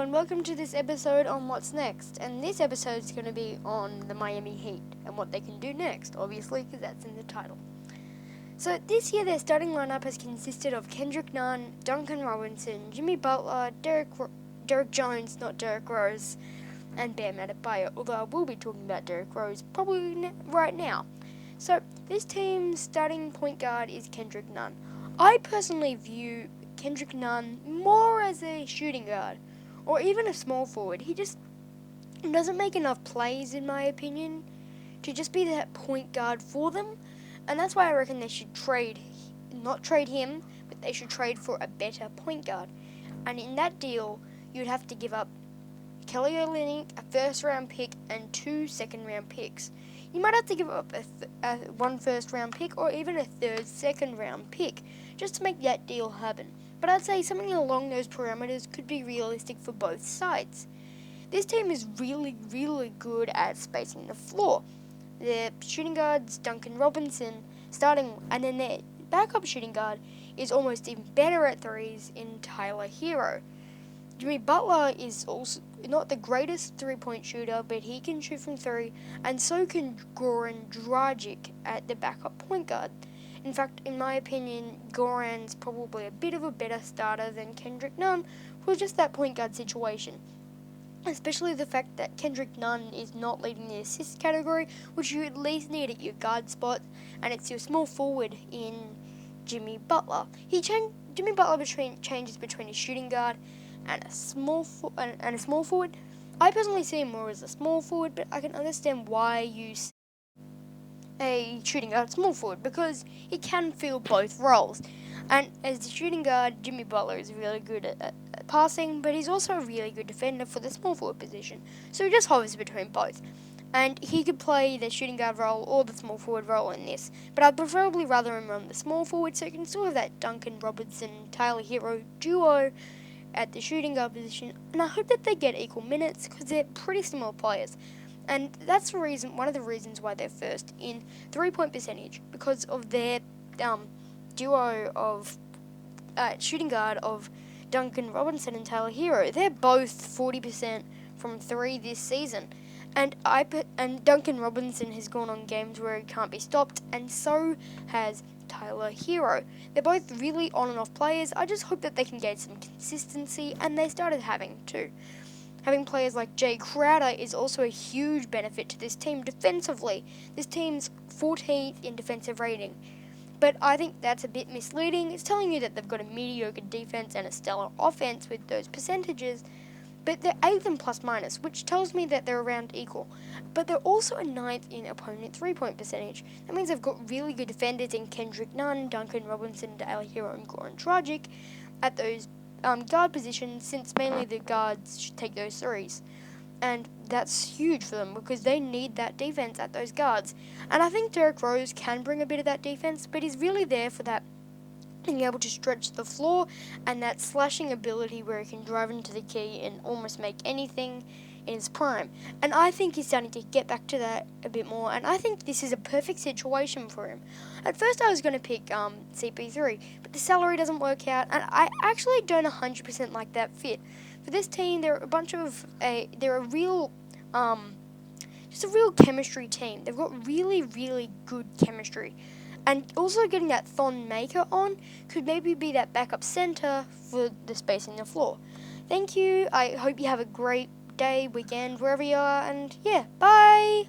and welcome to this episode on What's Next. And this episode is going to be on the Miami Heat and what they can do next, obviously, because that's in the title. So this year their starting lineup has consisted of Kendrick Nunn, Duncan Robinson, Jimmy Butler, Derek Jones, not Derek Rose, and Bam Adebayo, although I will be talking about Derek Rose probably right now. So this team's starting point guard is Kendrick Nunn. I personally view Kendrick Nunn more as a shooting guard or even a small forward. He just doesn't make enough plays, in my opinion, to just be that point guard for them. And that's why I reckon they should not trade him, but they should trade for a better point guard. And in that deal, you'd have to give up Kelly Olynyk, a first-round pick, and 2 second-round picks. You might have to give up one first-round pick or even a third second-round pick just to make that deal happen. But I'd say something along those parameters could be realistic for both sides. This team is really, really good at spacing the floor. Their shooting guard's Duncan Robinson starting, and then their backup shooting guard is almost even better at threes in Tyler Hero. Jimmy Butler is also not the greatest three-point shooter, but he can shoot from three, and so can Goran Dragic at the backup point guard. In fact, in my opinion, Goran's probably a bit of a better starter than Kendrick Nunn for just that point guard situation. Especially the fact that Kendrick Nunn is not leading the assist category, which you at least need at your guard spot, and it's your small forward in Jimmy Butler. Jimmy Butler changes between a shooting guard and a small forward. I personally see him more as a small forward, but I can understand why you see a shooting guard small forward, because he can fill both roles. And as the shooting guard, Jimmy Butler is really good at passing, but he's also a really good defender for the small forward position. So he just hovers between both. And he could play the shooting guard role or the small forward role in this. But I'd preferably rather him run the small forward, so you can still have that Duncan Robinson, Tyler Hero duo at the shooting guard position. And I hope that they get equal minutes, because they're pretty similar players. And that's one of the reasons why they're first in three-point percentage, because of their duo of shooting guard of Duncan Robinson and Tyler Hero. They're both 40% from three this season. And Duncan Robinson has gone on games where he can't be stopped, and so has Tyler Hero. They're both really on and off players. I just hope that they can gain some consistency, and they started having to. Having players like Jay Crowder is also a huge benefit to this team defensively. This team's 14th in defensive rating. But I think that's a bit misleading. It's telling you that they've got a mediocre defense and a stellar offense with those percentages, but they're 8th in plus minus, which tells me that they're around equal. But they're also a 9th in opponent three-point percentage. That means they've got really good defenders in Kendrick Nunn, Duncan Robinson, Tyler Hero, and Goran Dragic at those guard positions, since mainly the guards should take those threes. And that's huge for them, because they need that defense at those guards. And I think Derek Rose can bring a bit of that defense, but he's really there for that being able to stretch the floor and that slashing ability where he can drive into the key and almost make anything in his prime. And I think he's starting to get back to that a bit more, and I think this is a perfect situation for him. At first I was going to pick CP3, but the salary doesn't work out, and I actually don't 100% like that fit. For this team, they're a real chemistry team. They've got really, really good chemistry. And also getting that Thon Maker on could maybe be that backup center for the spacing the floor. Thank you. I hope you have a great day, weekend, wherever you are, and yeah, bye!